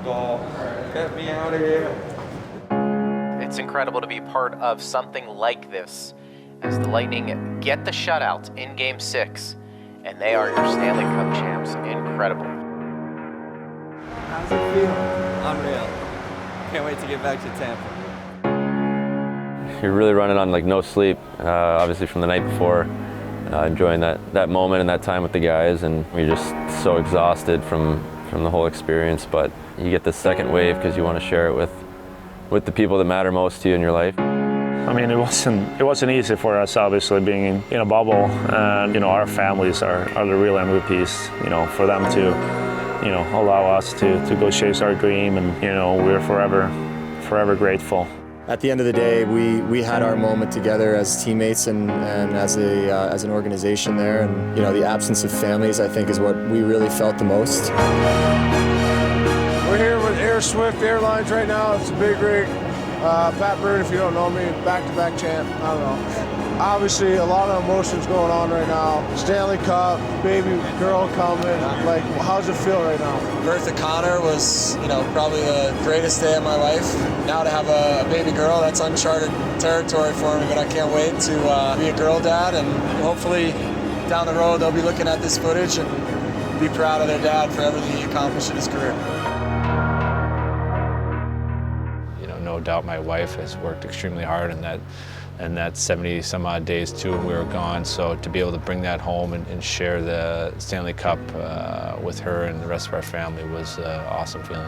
go. Get me out of here. It's incredible to be part of something like this as the Lightning get the shutout in Game 6, and they are your Stanley Cup champs. Incredible. How's it feel? Unreal. Can't wait to get back to Tampa. You're really running on like no sleep, obviously from the night before, enjoying that moment and that time with the guys, and you're just so exhausted from the whole experience, but you get the second wave because you want to share it with the people that matter most to you in your life. I mean, it wasn't easy for us, obviously, being in a bubble, and our families are the real MVPs. For them to allow us to go chase our dream, and we're forever grateful. At the end of the day, we had our moment together as teammates and as an organization there, and the absence of families, I think, is what we really felt the most. We're here with Air Swift Airlines right now. It's a big rig. Pat Bird, if you don't know me, back-to-back champ. I don't know. Obviously, a lot of emotions going on right now. Stanley Cup, baby girl coming. Like, how's it feel right now? Birth of Connor was, probably the greatest day of my life. Now to have a baby girl, that's uncharted territory for me, but I can't wait to be a girl dad, and hopefully down the road they'll be looking at this footage and be proud of their dad for everything he accomplished in his career. No doubt my wife has worked extremely hard in that 70 some odd days too when we were gone, so to be able to bring that home and share the Stanley Cup with her and the rest of our family was an awesome feeling.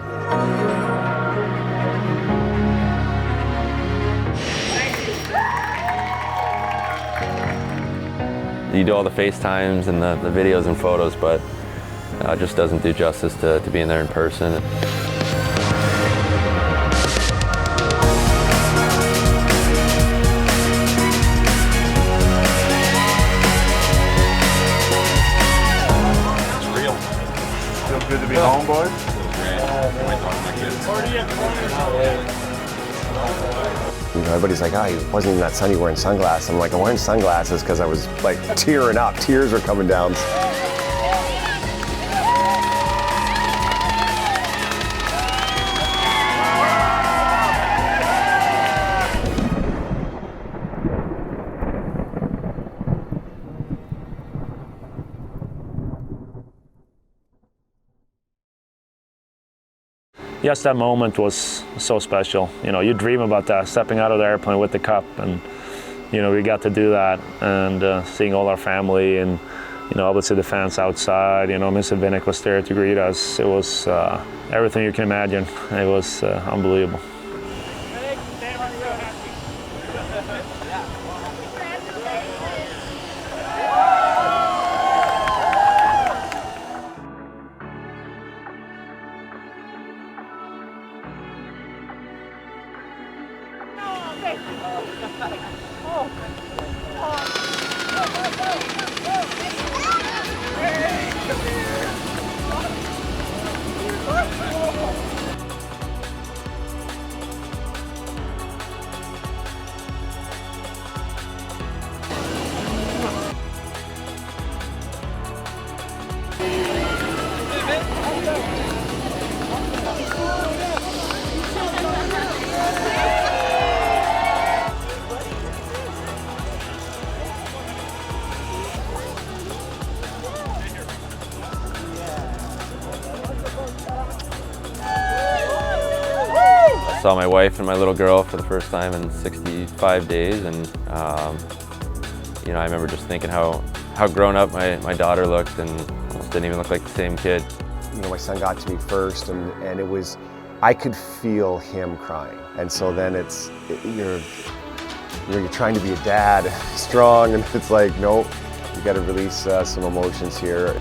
You do all the FaceTimes and the videos and photos, but it just doesn't do justice to being there in person. Good to be home, boys. Everybody's like, oh, he wasn't even that sunny wearing sunglasses. I'm like, I'm wearing sunglasses because I was like tearing up. Tears were coming down. Yes, that moment was so special. You dream about that, stepping out of the airplane with the cup, and we got to do that, and seeing all our family, and obviously the fans outside. Mr. Vinnick was there to greet us. It was everything you can imagine. It was unbelievable. Saw my wife and my little girl for the first time in 65 days, and I remember just thinking how grown up my daughter looked, and almost didn't even look like the same kid. My son got to me first, and it was, I could feel him crying, and so then you're trying to be a dad, strong, and it's like, nope, you got to release some emotions here.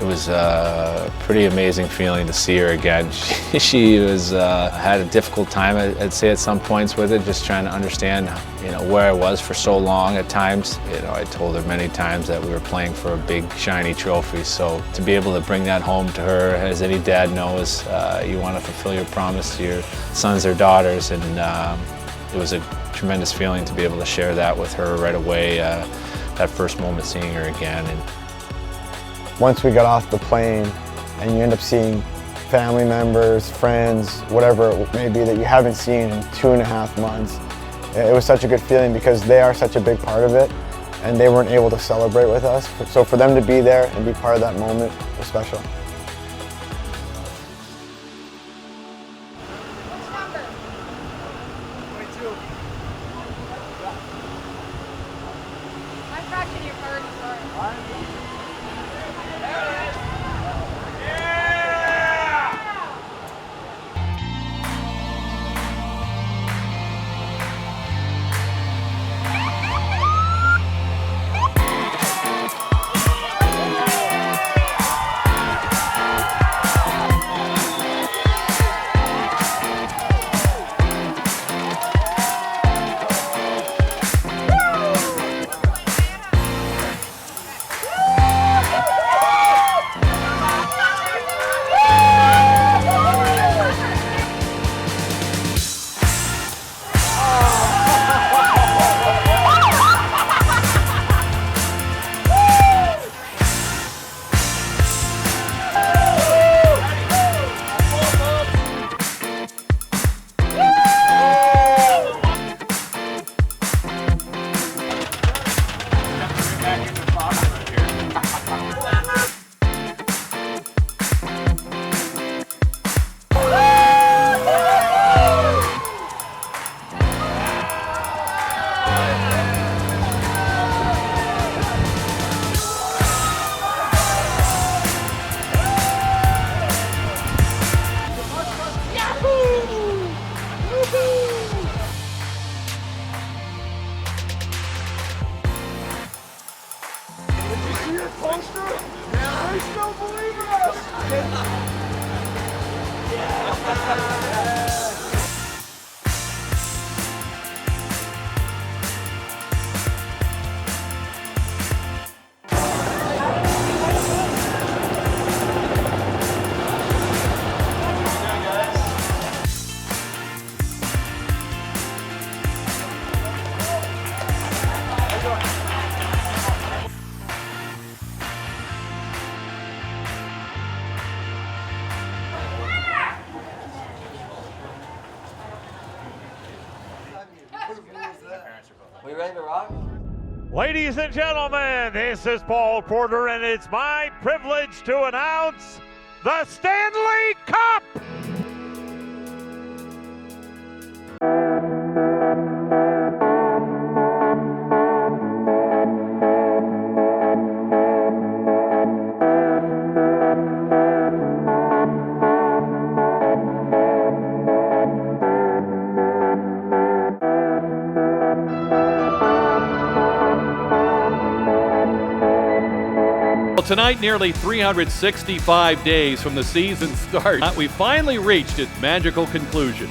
It was a pretty amazing feeling to see her again. She was had a difficult time, I'd say, at some points with it, just trying to understand, where I was for so long at times. I told her many times that we were playing for a big, shiny trophy. So to be able to bring that home to her, as any dad knows, you want to fulfill your promise to your sons or daughters, and it was a tremendous feeling to be able to share that with her right away. That first moment seeing her again. And once we got off the plane, and you end up seeing family members, friends, whatever it may be that you haven't seen in 2.5 months. It was such a good feeling because they are such a big part of it, and they weren't able to celebrate with us. So for them to be there and be part of that moment was special. We ready to rock? Ladies and gentlemen, this is Paul Porter, and it's my privilege to announce the Stanley Cup! Tonight, nearly 365 days from the season start, we finally reached its magical conclusion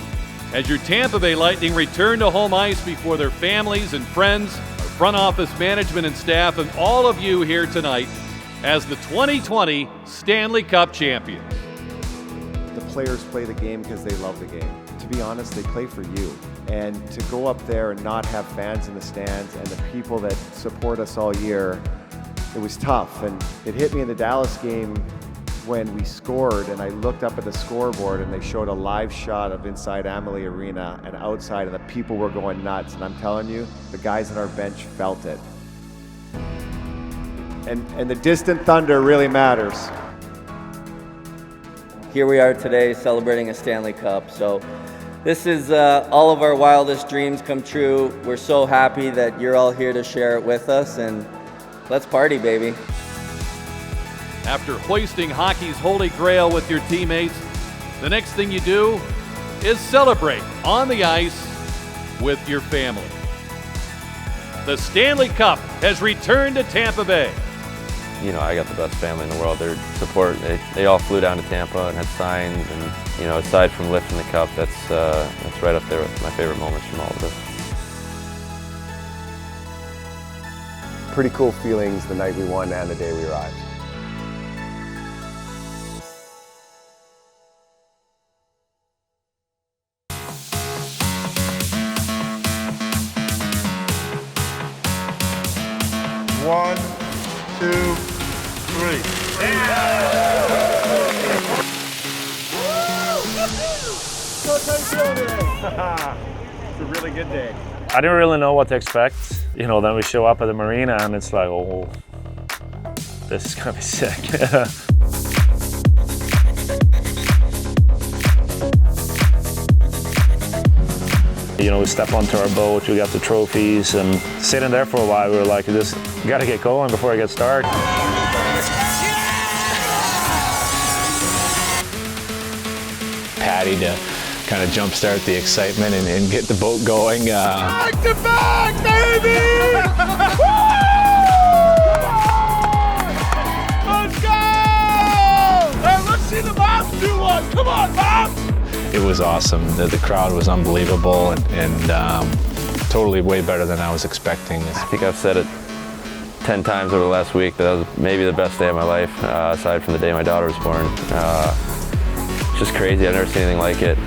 as your Tampa Bay Lightning return to home ice before their families and friends, our front office management and staff, and all of you here tonight as the 2020 Stanley Cup champions. The players play the game because they love the game. To be honest, they play for you. And to go up there and not have fans in the stands and the people that support us all year, it was tough. And it hit me in the Dallas game when we scored, and I looked up at the scoreboard and they showed a live shot of inside Amalie Arena and outside, and the people were going nuts. And I'm telling you, the guys on our bench felt it. And the distant thunder really matters. Here we are today celebrating a Stanley Cup. So this is all of our wildest dreams come true. We're so happy that you're all here to share it with us, and let's party, baby. After hoisting hockey's holy grail with your teammates, the next thing you do is celebrate on the ice with your family. The Stanley Cup has returned to Tampa Bay. You know, I got the best family in the world. Their support, they all flew down to Tampa and had signs, and you know, aside from lifting the cup, that's right up there with my favorite moments from all of this. Pretty cool feelings the night we won and the day we arrived. One, two, three. Yeah! It's a really good day. I didn't really know what to expect. You know, then we show up at the marina and it's like, oh, this is gonna be sick. You know, we step onto our boat, we got the trophies, and sitting there for a while, we were like, we gotta get going before I get started. Patty to kind of jumpstart the excitement and get the boat going. Back to back, baby! Let's go! Hey, let's see the Mobs do one. Come on, Mobs! It was awesome. The crowd was unbelievable and totally way better than I was expecting. I think I've said it 10 times over the last week that was maybe the best day of my life, aside from the day my daughter was born. It's just crazy. I've never seen anything like it.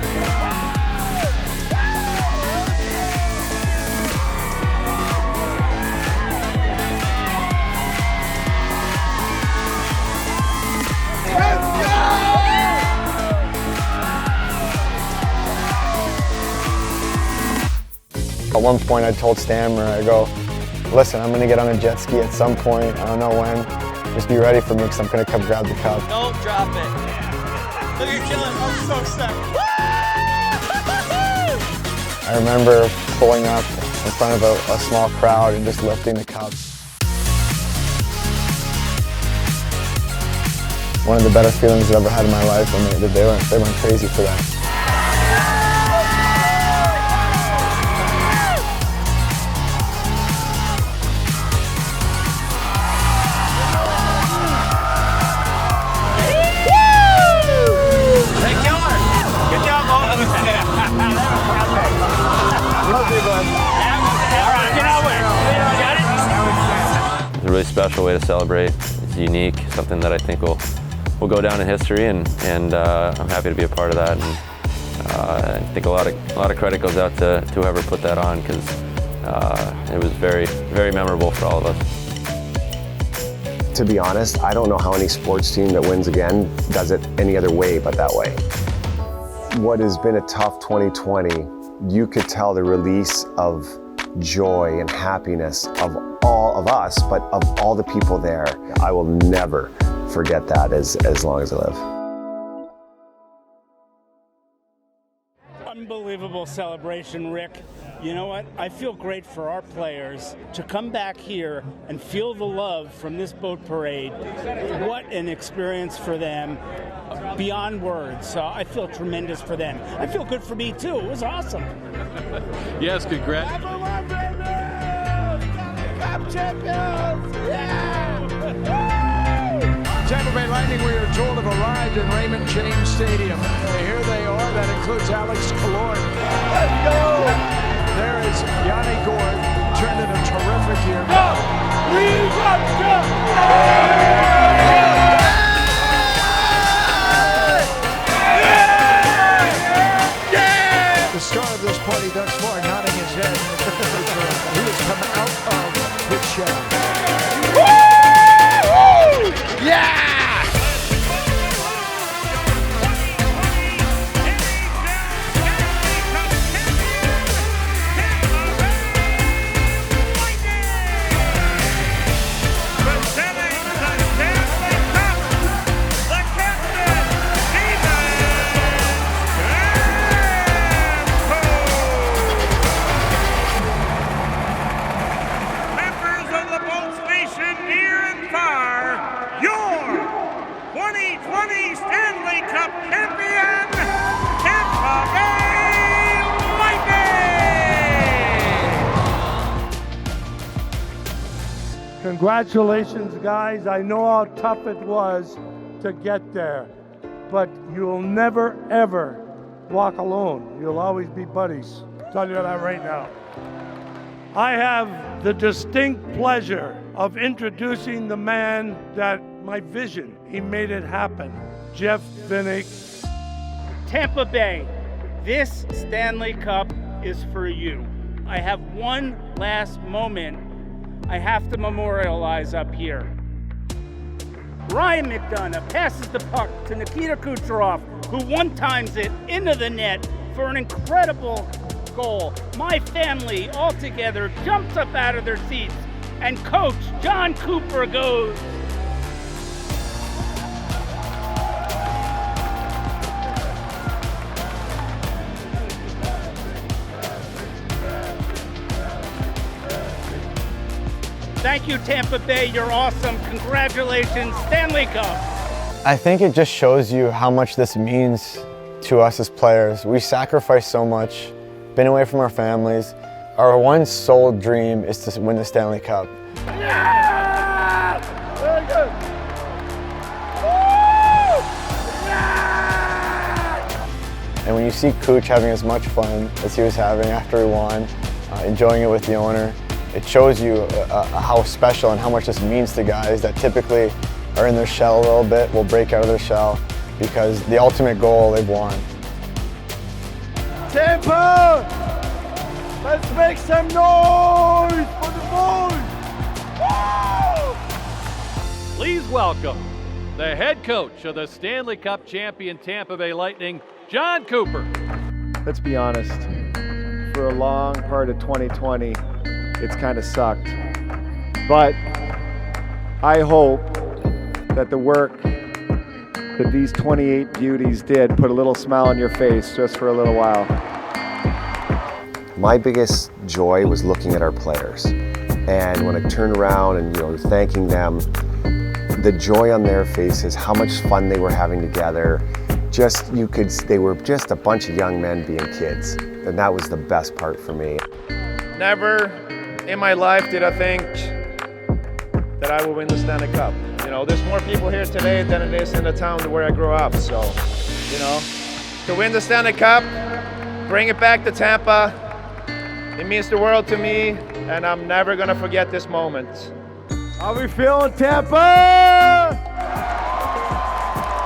At one point I told Stammer, I go, listen, I'm gonna get on a jet ski at some point, I don't know when, just be ready for me because I'm gonna come grab the cup. Don't drop it. Look, you're killing. I'm so set. I remember pulling up in front of a small crowd and just lifting the cup. One of the better feelings I've ever had in my life, and they went crazy for that. It's a really special way to celebrate. It's unique, something that I think will go down in history, and I'm happy to be a part of that. And I think a lot of credit goes out to whoever put that on, because it was very, very memorable for all of us. To be honest, I don't know how any sports team that wins again does it any other way but that way. What has been a tough 2020, you could tell the release of joy and happiness of all of us, but of all the people there. I will never forget that as long as I live. Unbelievable celebration, Rick. You know what? I feel great for our players to come back here and feel the love from this boat parade. What an experience for them, beyond words. So I feel tremendous for them. I feel good for me too. It was awesome. Yes, congrats. Cup champions! Yeah! Tampa Bay Lightning, we are told, have arrived in Raymond James Stadium. Here they are. That includes Alex Killorn. Let's go! There is Yanni Gord. Turned in a terrific year. Go! We got the star of this party thus far, nodding his head. He has come out of his shell. Woo! Yeah! Stanley Cup champion, Tampa Bay Lightning! Congratulations, guys. I know how tough it was to get there, but you'll never, ever walk alone. You'll always be buddies. I'll tell you that right now. I have the distinct pleasure of introducing the man that my vision, he made it happen. Jeff Vinik. Tampa Bay, this Stanley Cup is for you. I have one last moment I have to memorialize up here. Ryan McDonough passes the puck to Nikita Kucherov. who one-times it into the net for an incredible goal. My family all together jumps up out of their seats, and Coach John Cooper goes. Thank you, Tampa Bay. You're awesome. Congratulations, Stanley Cup. I think it just shows you how much this means to us as players. We sacrifice so much, been away from our families. Our one sole dream is to win the Stanley Cup. Yeah! Very good. And when you see Cooch having as much fun as he was having after he won, enjoying it with the owner, it shows you how special and how much this means to guys that typically are in their shell a little bit, will break out of their shell because the ultimate goal they've won. Tampa! Let's make some noise for the boys! Woo! Please welcome the head coach of the Stanley Cup champion Tampa Bay Lightning, John Cooper. Let's be honest, for a long part of 2020, it's kind of sucked. But I hope that the work that these 28 beauties did put a little smile on your face just for a little while. My biggest joy was looking at our players. And when I turned around and thanking them, the joy on their faces, how much fun they were having together. They were just a bunch of young men being kids. And that was the best part for me. Never in my life did I think that I would win the Stanley Cup. There's more people here today than it is in the town where I grew up. So, to win the Stanley Cup, bring it back to Tampa, it means the world to me, and I'm never gonna forget this moment. How we feeling, Tampa?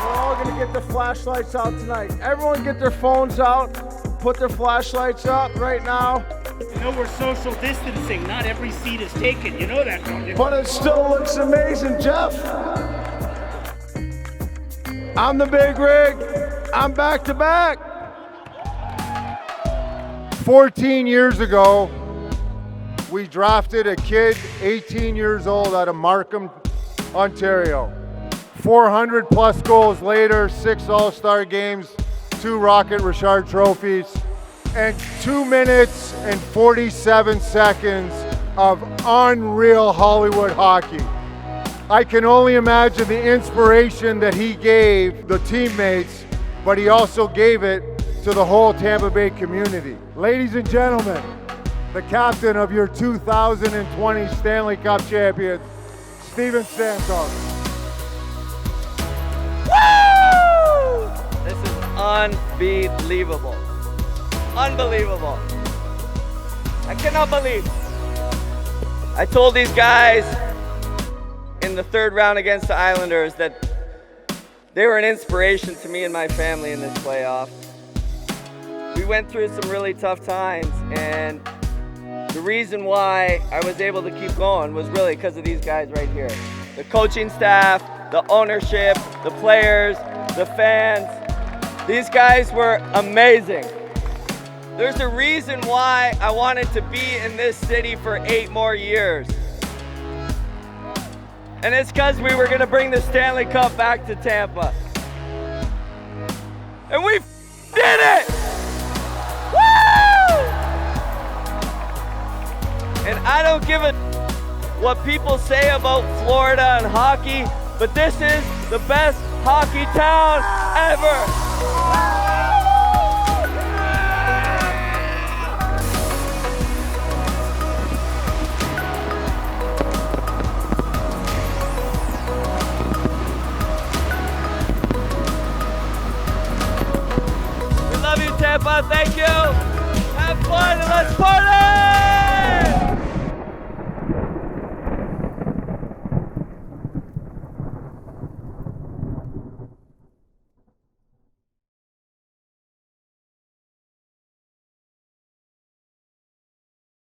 We're all gonna get the flashlights out tonight. Everyone get their phones out, put their flashlights up right now. We're social distancing. Not every seat is taken. You know that, don't you? But it still looks amazing, Jeff. I'm the big rig. I'm back to back. 14 years ago, we drafted a kid 18 years old out of Markham, Ontario. 400 plus goals later, 6 All-Star games, 2 Rocket Richard trophies, and 2 minutes and 47 seconds of unreal Hollywood hockey. I can only imagine the inspiration that he gave the teammates, but he also gave it to the whole Tampa Bay community. Ladies and gentlemen, the captain of your 2020 Stanley Cup champions, Steven Stamkos. Woo! This is unbelievable. Unbelievable. I cannot believe. I told these guys in the 3rd round against the Islanders that they were an inspiration to me and my family in this playoff. We went through some really tough times, and the reason why I was able to keep going was really because of these guys right here. The coaching staff, the ownership, the players, the fans. These guys were amazing. There's a reason why I wanted to be in this city for 8 more years. And it's because we were going to bring the Stanley Cup back to Tampa. And we did it! Woo! And I don't give a what people say about Florida and hockey, but this is the best hockey town ever. Tampa, thank you. Have fun and let's party!